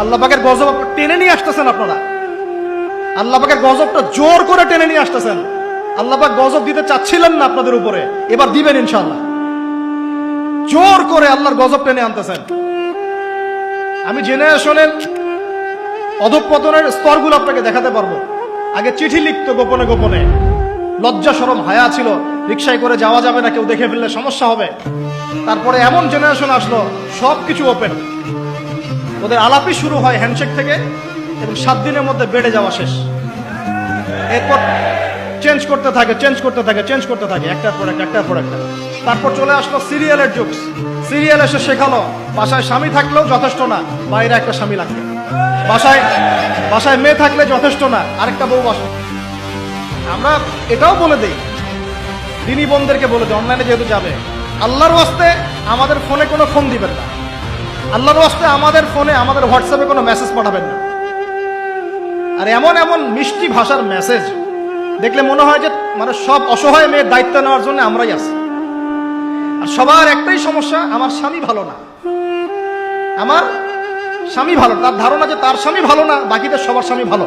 আল্লাহ পাকের গজব টেনে নিয়ে আসতেছেন আপনারা। আল্লাহ পাকের গজবটা জোর করে টেনে নিয়ে আসতেছেন। আল্লাহ পাক গজব দিতে চাচ্ছিলেন না আপনাদের উপরে, এবার দিবেন ইনশাআল্লাহ। জোর করে আল্লাহর গজব টেনে আনতেছেন। আমি জেনারেশনের অধঃপতনের স্তরগুলো আপনাকে দেখাতে পারবো। আগে চিঠি লিখতো গোপনে গোপনে, লজ্জা শরম হায়া ছিল, রিক্সায় করে যাওয়া যাবে না, কেউ দেখে ফেললে সমস্যা হবে। তারপরে এমন জেনারেশন আসলো সবকিছু ওপেন, ওদের আলাপই শুরু হয় হ্যান্ডশেক থেকে এবং 7 দিনের মধ্যে বেড়ে যাওয়া শেষ। এরপর চেঞ্জ করতে থাকে একটার পর একটা। তারপর চলে আসলো সিরিয়ালের যুগ। সিরিয়াল এসে শেখালো বাসায় স্বামী থাকলেও যথেষ্ট না, বাইরে একটা স্বামী লাগবে। বাসায় মেয়ে থাকলে যথেষ্ট না, আরেকটা বউ বাসা। আমরা এটাও বলে দিই, দিনী বোনদেরকে বলে দিই, অনলাইনে যেহেতু যাবে, আল্লাহর ওয়াস্তে আমাদের ফোনে কোনো ফোন দিবেন না। আল্লাহর ওয়াস্তে আমাদের ফোনে, আমাদের হোয়াটসঅ্যাপে কোনো মেসেজ পাঠাবেন না। আর এমন এমন মিষ্টি ভাষার মেসেজ দেখলে মনে হয় যে মানে সব অসহায় মেয়ের দায়িত্ব নেওয়ার জন্য আমরাই আছি। আর সবার একটাই সমস্যা, আমার স্বামী ভালো না, আমার স্বামী ভালো। তার ধারণা যে তার স্বামী ভালো না, বাকিদের সবার স্বামী ভালো।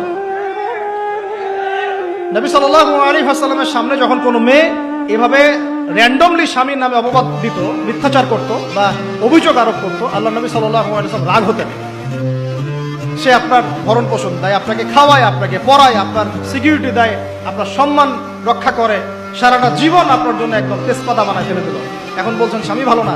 নবী সাল্লাল্লাহু আলাইহি ওয়াসাল্লামের সামনে যখন কোনো মেয়ে এভাবে র্যান্ডমলি স্বামীর নামে অপবাদ দিত, মিথ্যাচার করত বা অভিযোগ আরোপ করত, আল্লাহ নবী সাল্লাল্লাহু আলাইহি ওয়াসাল্লাম রাগ হতেন। সে আপনার ভরণ পোষণ দেয়, আপনাকে খাওয়ায়, আপনাকে পড়ায়, আপনার সিকিউরিটি দেয়, আপনার সম্মান রক্ষা করে, সারাটা জীবন আপনার জন্য একদম তেজপাতা বানায় ফেলে দিল। এখন বলছেন স্বামী ভালো না।